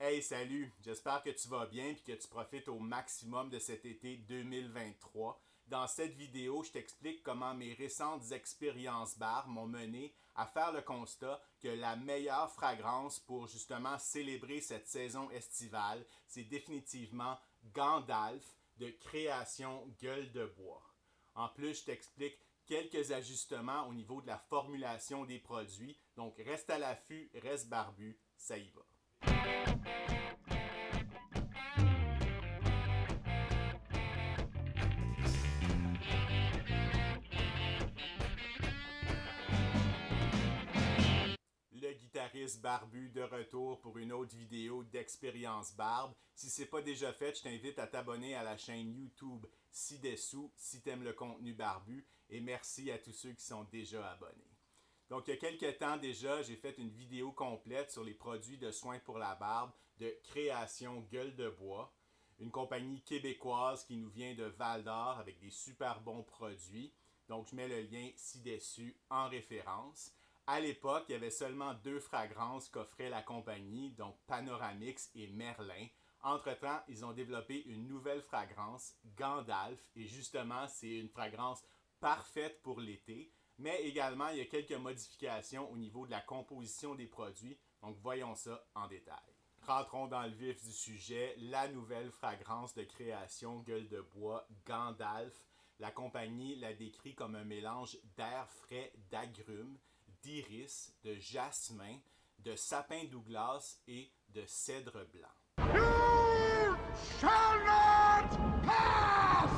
Hey, salut! J'espère que tu vas bien et que tu profites au maximum de cet été 2023. Dans cette vidéo, je t'explique comment mes récentes expériences barbe m'ont mené à faire le constat que la meilleure fragrance pour justement célébrer cette saison estivale, c'est définitivement Gandalf de Création Gueule de Bois. En plus, je t'explique quelques ajustements au niveau de la formulation des produits. Donc, reste à l'affût, reste barbu, ça y va. Le guitariste barbu de retour pour une autre vidéo d'Expérience Barbe. Si ce n'est pas déjà fait, je t'invite à t'abonner à la chaîne YouTube ci-dessous si tu aimes le contenu barbu et merci à tous ceux qui sont déjà abonnés. Donc, il y a quelques temps déjà, j'ai fait une vidéo complète sur les produits de soins pour la barbe de Création Gueule de Bois, une compagnie québécoise qui nous vient de Val-d'Or avec des super bons produits. Donc, je mets le lien ci-dessus en référence. À l'époque, il y avait seulement deux fragrances qu'offrait la compagnie, donc Panoramix et Merlin. Entre-temps, ils ont développé une nouvelle fragrance, Gandalf, et justement, c'est une fragrance parfaite pour l'été, mais également, il y a quelques modifications au niveau de la composition des produits, donc voyons ça en détail. Rentrons dans le vif du sujet, la nouvelle fragrance de création Gueule de Bois, Gandalf. La compagnie la décrit comme un mélange d'air frais d'agrumes, d'iris, de jasmin, de sapin Douglas et de cèdre blanc. You shall not pass!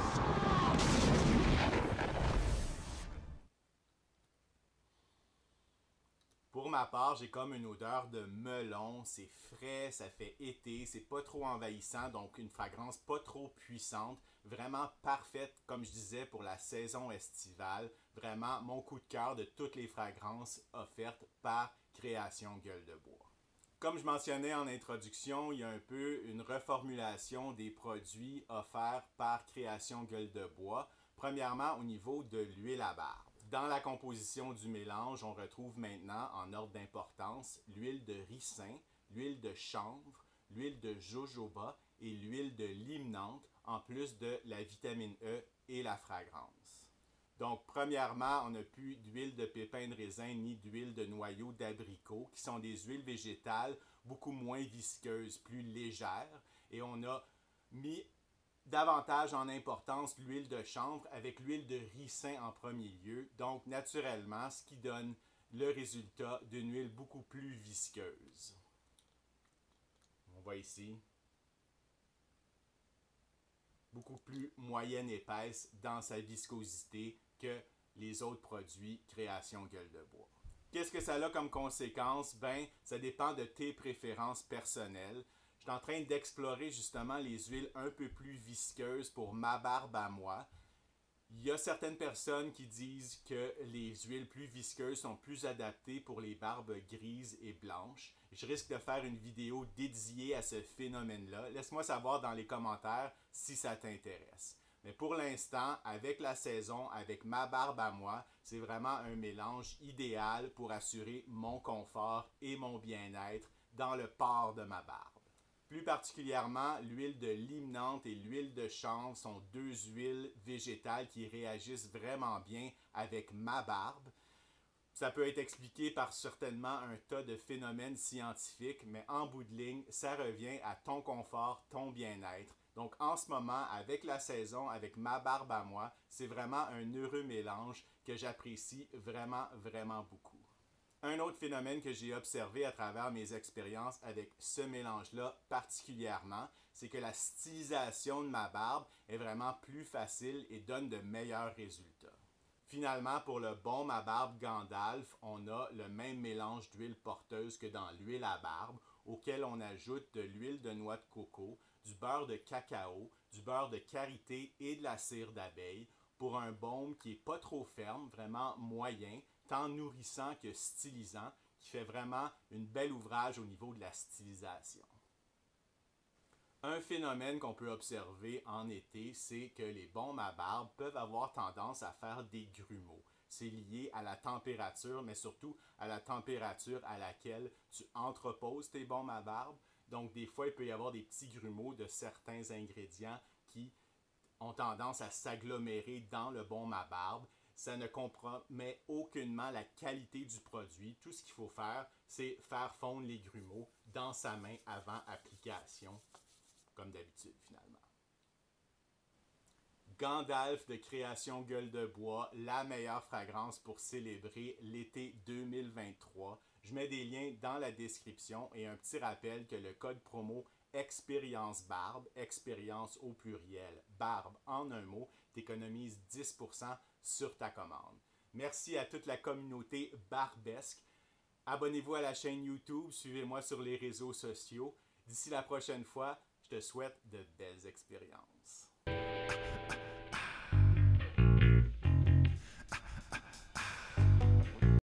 Pour ma part, j'ai comme une odeur de melon, c'est frais, ça fait été, c'est pas trop envahissant, donc une fragrance pas trop puissante, vraiment parfaite, comme je disais, pour la saison estivale. Vraiment mon coup de cœur de toutes les fragrances offertes par Création Gueule de Bois. Comme je mentionnais en introduction, il y a un peu une reformulation des produits offerts par Création Gueule de Bois. Premièrement, au niveau de l'huile à barbe. Dans la composition du mélange, on retrouve maintenant, en ordre d'importance, l'huile de ricin, l'huile de chanvre, l'huile de jojoba et l'huile de limonante, en plus de la vitamine E et la fragrance. Donc, premièrement, on n'a plus d'huile de pépins de raisin ni d'huile de noyau d'abricot, qui sont des huiles végétales beaucoup moins visqueuses, plus légères. Et on a mis davantage en importance l'huile de chanvre avec l'huile de ricin en premier lieu. Donc, naturellement, ce qui donne le résultat d'une huile beaucoup plus visqueuse. On voit ici beaucoup plus moyenne épaisse dans sa viscosité que les autres produits Création Gueule de Bois. Qu'est-ce que ça a comme conséquence? Ben, ça dépend de tes préférences personnelles. Je suis en train d'explorer justement les huiles un peu plus visqueuses pour ma barbe à moi. Il y a certaines personnes qui disent que les huiles plus visqueuses sont plus adaptées pour les barbes grises et blanches. Je risque de faire une vidéo dédiée à ce phénomène-là. Laisse-moi savoir dans les commentaires si ça t'intéresse. Mais pour l'instant, avec la saison, avec ma barbe à moi, c'est vraiment un mélange idéal pour assurer mon confort et mon bien-être dans le port de ma barbe. Plus particulièrement, l'huile de limonante et l'huile de chanvre sont deux huiles végétales qui réagissent vraiment bien avec ma barbe. Ça peut être expliqué par certainement un tas de phénomènes scientifiques, mais en bout de ligne, ça revient à ton confort, ton bien-être. Donc en ce moment, avec la saison, avec ma barbe à moi, c'est vraiment un heureux mélange que j'apprécie vraiment, vraiment beaucoup. Un autre phénomène que j'ai observé à travers mes expériences avec ce mélange-là particulièrement, c'est que la stylisation de ma barbe est vraiment plus facile et donne de meilleurs résultats. Finalement, pour le bon ma barbe Gandalf, on a le même mélange d'huile porteuse que dans l'huile à barbe, auquel on ajoute de l'huile de noix de coco, du beurre de cacao, du beurre de karité et de la cire d'abeille pour un baume qui n'est pas trop ferme, vraiment moyen, tant nourrissant que stylisant, qui fait vraiment une belle ouvrage au niveau de la stylisation. Un phénomène qu'on peut observer en été, c'est que les baumes à barbe peuvent avoir tendance à faire des grumeaux. C'est lié à la température, mais surtout à la température à laquelle tu entreposes tes baumes à barbe. Donc, des fois, il peut y avoir des petits grumeaux de certains ingrédients qui ont tendance à s'agglomérer dans le baume à barbe. Ça ne compromet aucunement la qualité du produit. Tout ce qu'il faut faire, c'est faire fondre les grumeaux dans sa main avant application, comme d'habitude finalement. Gandalf de Création Gueule de Bois, la meilleure fragrance pour célébrer l'été 2023. Je mets des liens dans la description et un petit rappel que le code promo Expérience Barbe, expérience au pluriel, barbe en un mot, t'économises 10% sur ta commande. Merci à toute la communauté barbesque. Abonnez-vous à la chaîne YouTube, suivez-moi sur les réseaux sociaux. D'ici la prochaine fois, je te souhaite de belles expériences.